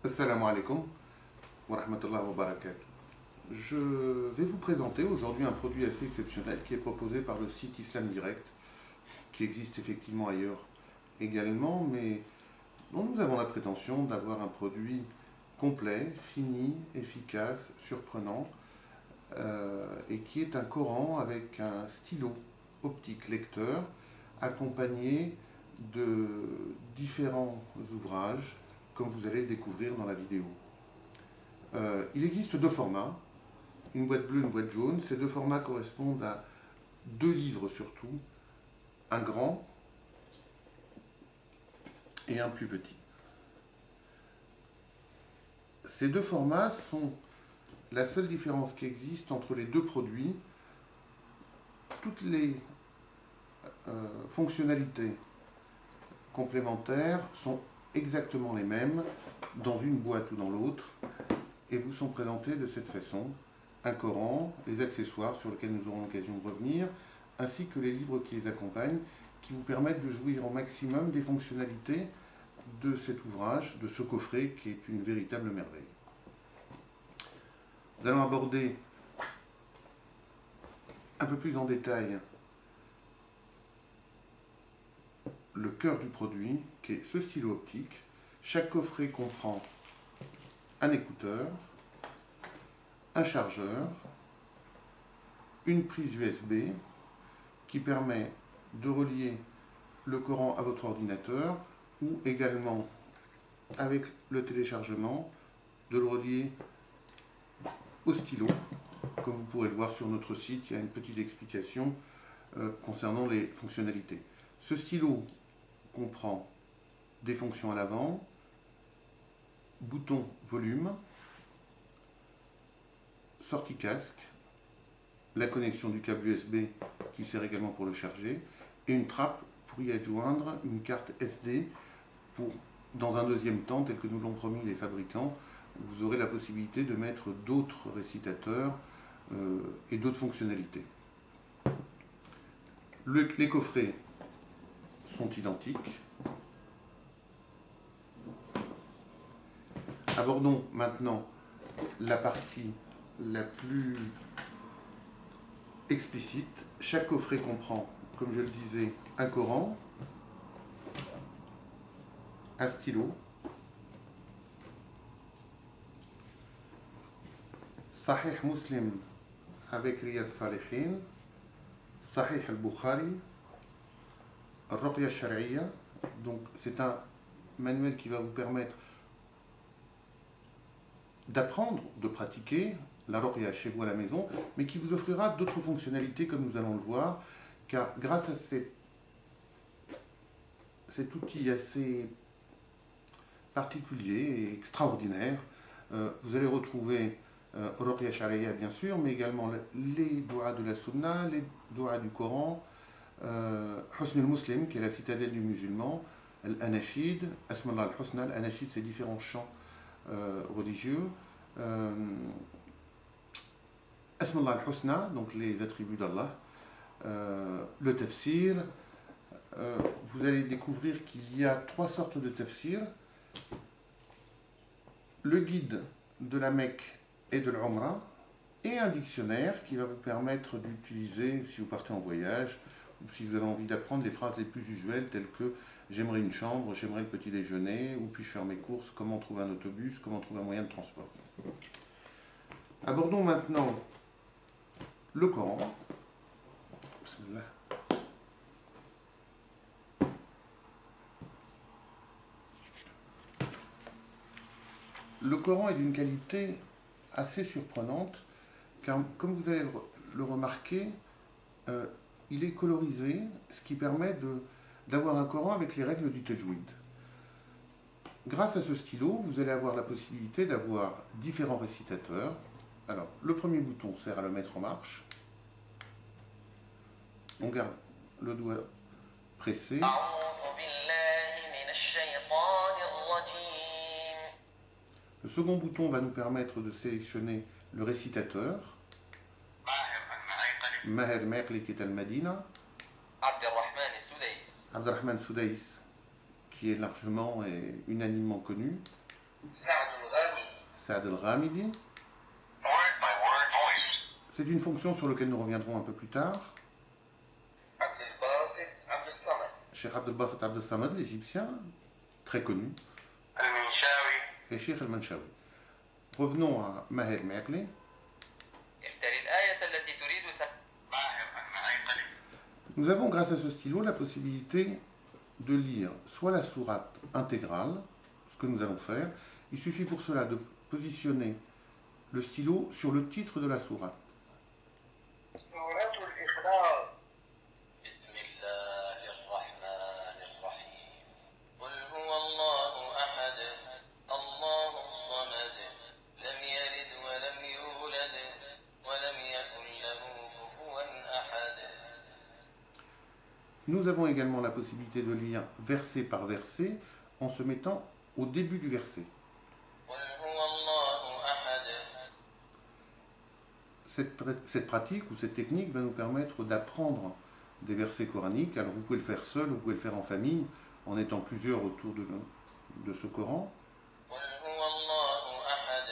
Assalamu alaikum wa rahmatullahi wa barakatuh. Je vais vous présenter aujourd'hui un produit assez exceptionnel qui est proposé par le site Islam Direct, qui existe effectivement ailleurs également, mais dont nous avons la prétention d'avoir un produit complet, fini, efficace, surprenant, et qui est un Coran avec un stylo optique lecteur accompagné de différents ouvrages, comme vous allez le découvrir dans la vidéo. Il existe deux formats, une boîte bleue, une boîte jaune. Ces deux formats correspondent à deux livres surtout, un grand et un plus petit. Ces deux formats sont la seule différence qui existe entre les deux produits. Toutes les fonctionnalités complémentaires sont exactement les mêmes dans une boîte ou dans l'autre et vous sont présentés de cette façon: un Coran, les accessoires sur lesquels nous aurons l'occasion de revenir, ainsi que les livres qui les accompagnent, qui vous permettent de jouir au maximum des fonctionnalités de cet ouvrage, de ce coffret qui est une véritable merveille. Nous allons aborder un peu plus en détail le cœur du produit, qui est ce stylo optique. Chaque coffret comprend un écouteur, un chargeur, une prise USB qui permet de relier le Coran à votre ordinateur ou également, avec le téléchargement, de le relier au stylo. Comme vous pourrez le voir sur notre site, il y a une petite explication concernant les fonctionnalités. Ce stylo comprend des fonctions à l'avant, bouton volume, sortie casque, la connexion du câble USB qui sert également pour le charger, et une trappe pour y adjoindre une carte SD pour, dans un deuxième temps, tel que nous l'ont promis les fabricants, vous aurez la possibilité de mettre d'autres récitateurs et d'autres fonctionnalités. Les coffrets sont identiques. Abordons maintenant la partie la plus explicite. Chaque coffret comprend, comme je le disais, un Coran, un stylo, Sahih Muslim avec Riyad Salihin, Sahih al-Bukhari, Ruqya Shar'iyya. Donc c'est un manuel qui va vous permettre d'apprendre, de pratiquer la Ruqya chez vous à la maison, mais qui vous offrira d'autres fonctionnalités comme nous allons le voir, car grâce à cet outil assez particulier et extraordinaire, vous allez retrouver Ruqya Shar'iyya bien sûr, mais également les doigts de la Sunna, les doigts du Coran, Husn al-Muslim, qui est la citadelle du musulman, Al-Anashid, Asmallah al-Husna. Al-Anashid, c'est différents chants religieux. Asmallah al-Husna, donc les attributs d'Allah. Le tafsir. Vous allez découvrir qu'il y a trois sortes de tafsir. Le guide de la Mecque et de l'Umrah, et un dictionnaire qui va vous permettre d'utiliser si vous partez en voyage, ou si vous avez envie d'apprendre les phrases les plus usuelles telles que j'aimerais une chambre, j'aimerais le petit déjeuner, où puis-je faire mes courses, comment trouver un autobus, comment trouver un moyen de transport. Abordons maintenant le Coran. Bismillah. Le Coran est d'une qualité assez surprenante, car comme vous allez le remarquer, il est colorisé, ce qui permet d'avoir un Coran avec les règles du tajwid. Grâce à ce stylo, vous allez avoir la possibilité d'avoir différents récitateurs. Alors, le premier bouton sert à le mettre en marche. On garde le doigt pressé. Le second bouton va nous permettre de sélectionner le récitateur. Maher Meqli qui est al-Madina. Abdelrahman Soudaïs, qui est largement et unanimement connu. Saad al-Ghamidi. Word by word voice. C'est une fonction sur laquelle nous reviendrons un peu plus tard. Abdul Basit Abdul Samad. Cheikh Abdel Basset Abdel Samad, l'Égyptien, très connu, Al-Minshawi. et Cheikh al-Manshawi. Revenons à Maher Merli. اختر الآية التي تريد ماهر المعيقلي. Nous avons, grâce à ce stylo, la possibilité de lire soit la sourate intégrale, ce que nous allons faire. Il suffit pour cela de positionner le stylo sur le titre de la sourate. سورة الإخلاص. بسم الله الرحمن الرحيم قل هو الله أحد الله الصمد لم يلد ولم يولد ولم يكن له كفوا أحد. Nous avons également la possibilité de lire verset par verset en se mettant au début du verset. قل هو الله أحد. Cette pratique ou cette technique va nous permettre d'apprendre des versets coraniques. Alors vous pouvez le faire seul, vous pouvez le faire en famille, en étant plusieurs autour de ce Coran. قل هو الله أحد.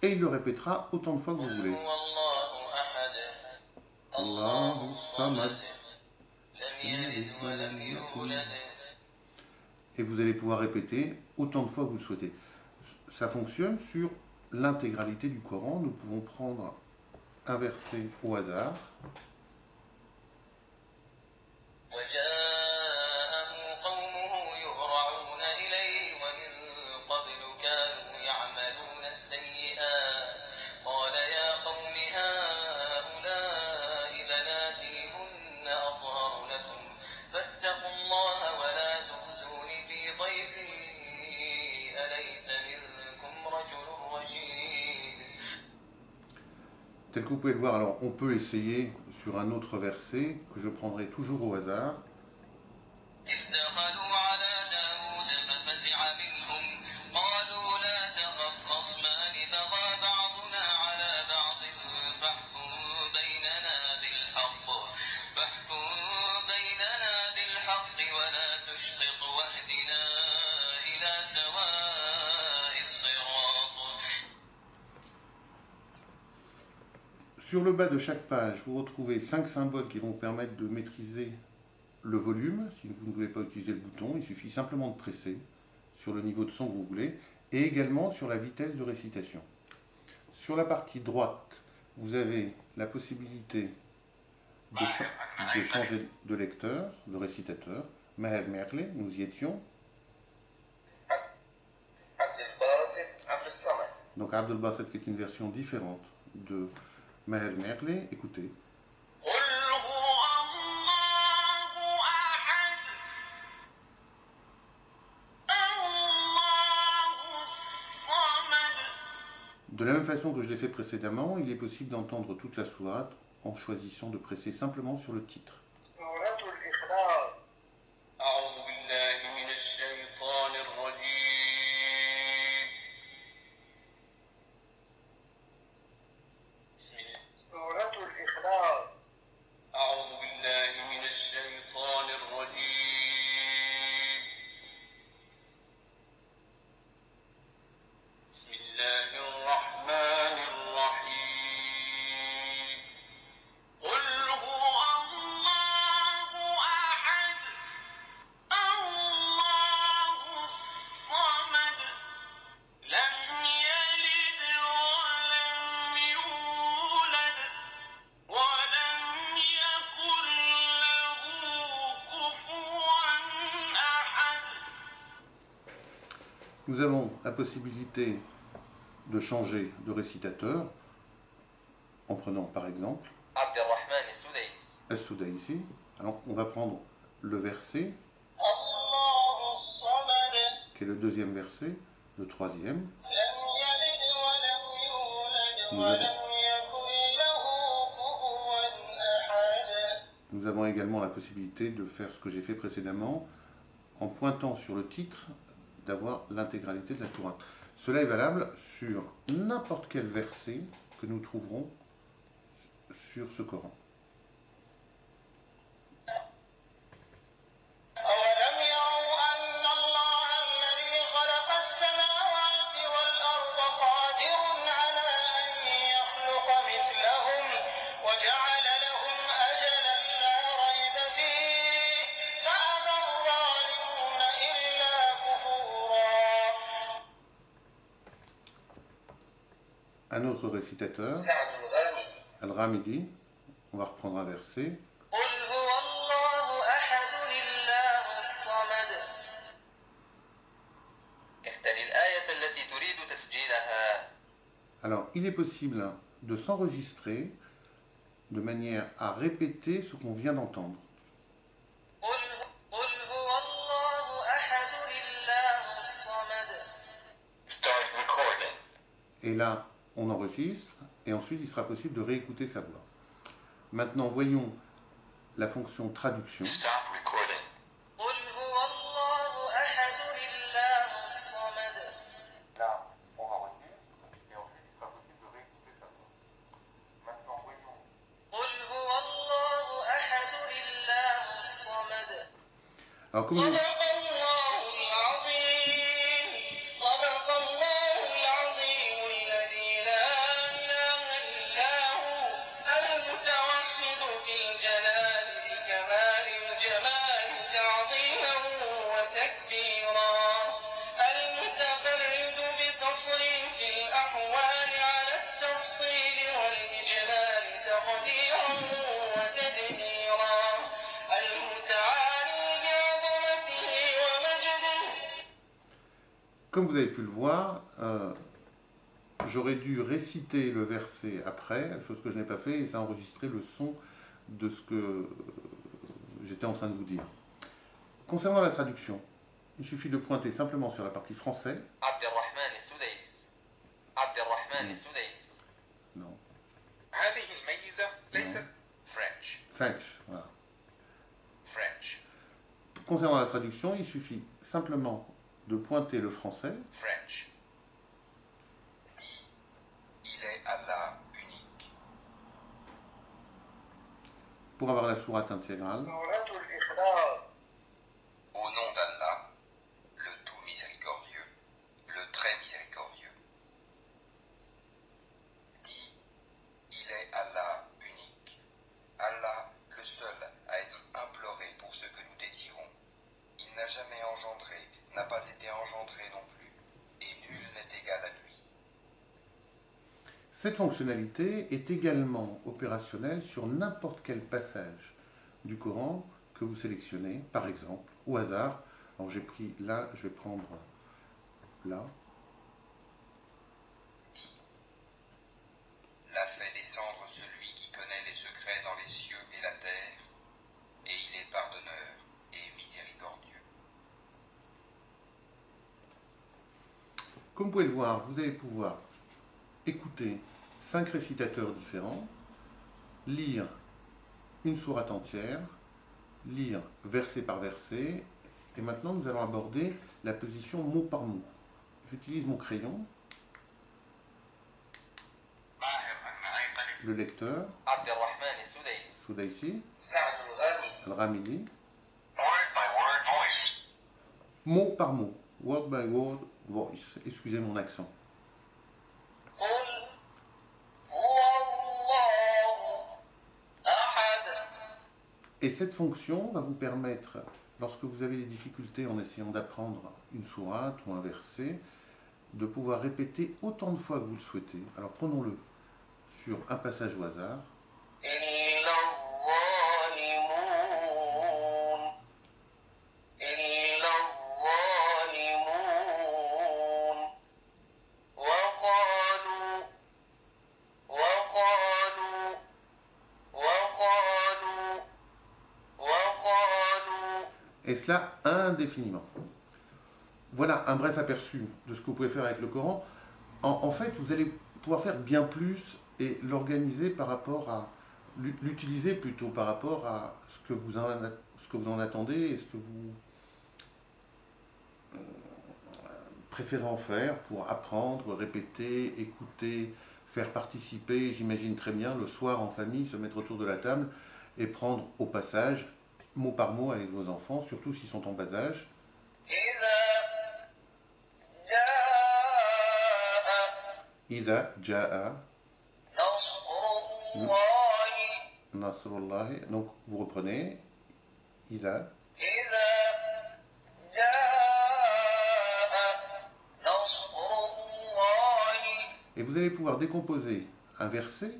Et il le répétera autant de fois que vous قل voulez. هو الله أحد الله الصمد لم يلد ولم يولد. Et vous allez pouvoir répéter autant de fois que vous le souhaitez. Ça fonctionne sur l'intégralité du Coran. Nous pouvons prendre un verset au hasard. وجاءه قومه يهرعون إليه ومن قبل كانوا يعملون السيئات قال يا قوم هؤلاء بناتي هن أطهر لكم فاتقوا الله ولا تخزوني في ضيفي أليس منكم رجل رشيد. Tel que vous pouvez le voir, alors on peut essayer sur un autre verset que je prendrai toujours au hasard. إذ دخلوا على داود ففزع منهم قالوا لا تخف خصمان بغى بعضنا على بعض فاحكم بيننا بالحق ولا تشطط واهدنا إلى سواء الصراط. Sur le bas de chaque page, vous retrouvez 5 symboles qui vont vous permettre de maîtriser le volume. Si vous ne voulez pas utiliser le bouton, il suffit simplement de presser sur le niveau de son que vous voulez et également sur la vitesse de récitation. Sur la partie droite, vous avez la possibilité de changer de lecteur, de récitateur. Maher Merle, nous y étions. Abdul Basit Abdul Samad. Donc Abdel Basset qui est une version différente de Maher Merle. Écoutez. قل هو الله أحد الله الصمد. De la même façon que je l'ai fait précédemment, il est possible d'entendre toute la sourate en choisissant de presser simplement sur le titre. سورة الإخلاص. أعوذ بالله من الشيطان الرجيم. سورة الإخلاص. أعوذ بالله من الشيطان الرجيم. بسم الله الرحمن الرحيم. قل هو الله أحد الله الصمد لم يلد ولم يولد ولم يكن له كفوا أحد. Nous avons la possibilité de changer de récitateur en prenant par exemple عبد الرحمن السديس. As-Souda ici. Alors on va prendre le verset الله الصمد qui est le deuxième verset, le troisième. لم يلد ولم يولد Nous ولم avons, يكن له كفوا أحد. nous avons également la possibilité de faire ce que j'ai fait précédemment en pointant sur le titre, d'avoir l'intégralité de la sourate. Cela est valable sur n'importe quel verset que nous trouverons sur ce Coran. أولم يروا أن الله الذي خلق السماوات والأرض قادر un autre récitateur, سعد الغامدي. Al-Ghamidi. On va reprendre un verset. قل هو الله أحد الله الصمد. اختر الآية التي تريد تسجيلها. Alors, il est possible de s'enregistrer de manière à répéter ce qu'on vient d'entendre. قل هو الله أحد الله الصمد. Start recording. Et là, on enregistre et ensuite il sera possible de réécouter sa voix. Maintenant, voyons la fonction traduction. Stop recording. قل هو الله أحد الله الصمد. Là, on enregistre et ensuite il sera possible de réécouter sa voix. Maintenant, voyons. قل هو الله أحد الله الصمد. Alors, comme vous... صدق الله العظيم. صدق الله العظيم الذي لا إله إلا هو المتوحد في الجلال بكمال الجمال تعظيما وتكبيرا المتفرد بتصريف الأحوال على التفصيل والإجمال تقديرا وتدبيرا المتعالي بعظمته ومجده. Comme vous avez pu le voir, j'aurais dû réciter le verset après, chose que je n'ai pas fait, et ça a enregistré le son de ce que j'étais en train de vous dire. Concernant la traduction, il suffit de pointer simplement sur la partie français. عبد الرحمن السديس. عبد الرحمن السديس. Non, هذه الميزة ليست French. French, voilà. French. Concernant la traduction, il suffit simplement de pointer le français French. Il est Allah unique. pour avoir la sourate intégrale. سورة الإخلاص. Au nom d'Allah, le tout miséricordieux, le très miséricordieux. Dis, il est Allah unique. Allah le seul à être imploré pour ce que nous désirons. Il n'a jamais engendré, n'a pas été engendré non plus, et nul n'est égal à lui. Cette fonctionnalité est également opérationnelle sur n'importe quel passage du Coran que vous sélectionnez, par exemple, au hasard. Alors j'ai pris là, je vais prendre là. L'a fait descendre celui qui connaît les secrets dans les cieux et la terre, et il est pardonneur et miséricordieux. Comme vous pouvez le voir, vous allez pouvoir écouter 5 récitateurs différents, lire une sourate entière, lire verset par verset, et maintenant nous allons aborder la position mot par mot. J'utilise mon crayon, le lecteur, عبد الرحمن السديس. Soudaïsi, سعد الغامدي. Al-Ramidi, Word by word voice. mot par mot, word by word, voice. Excusez mon accent. قل هو الله أحد. Et cette fonction va vous permettre, lorsque vous avez des difficultés en essayant d'apprendre une sourate ou un verset, de pouvoir répéter autant de fois que vous le souhaitez. Alors prenons-le sur un passage au hasard. إلا الظالمون. إلا الظالمون. وقالوا وقالوا وقالوا وقالوا. Et cela indéfiniment. Voilà un bref aperçu de ce que vous pouvez faire avec le Coran. En fait, vous allez pouvoir faire bien plus et l'organiser par rapport à l'utiliser plutôt par rapport à ce que vous en attendez et ce que vous préférez en faire pour apprendre, répéter, écouter, faire participer. J'imagine très bien le soir en famille se mettre autour de la table et prendre au passage mot par mot avec vos enfants, surtout s'ils sont en bas âge. إذا إذا جاء جاء نصر الله. نصر الله. Donc vous reprenez. إذا. إذا جاء نصر الله. Et vous allez pouvoir décomposer un verset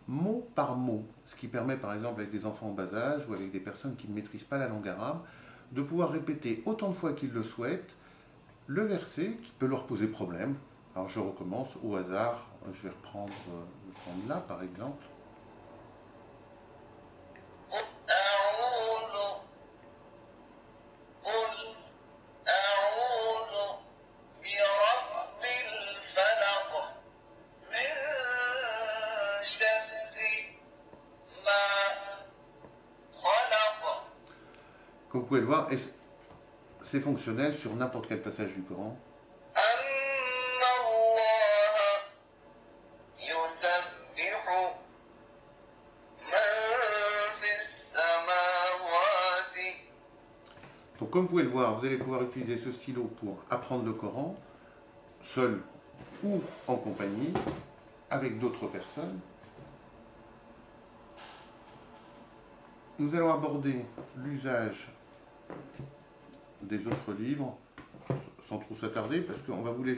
mot par mot, ce qui permet par exemple avec des enfants en bas âge ou avec des personnes qui ne maîtrisent pas la langue arabe, de pouvoir répéter autant de fois qu'ils le souhaitent le verset qui peut leur poser problème. Alors je recommence au hasard, je vais reprendre là par exemple. Comme vous pouvez le voir, c'est fonctionnel sur n'importe quel passage du Coran. Donc comme vous pouvez le voir, vous allez pouvoir utiliser ce stylo pour apprendre le Coran, seul ou en compagnie, avec d'autres personnes. Nous allons aborder l'usage des autres livres sans trop s'attarder parce qu'on va vous laisser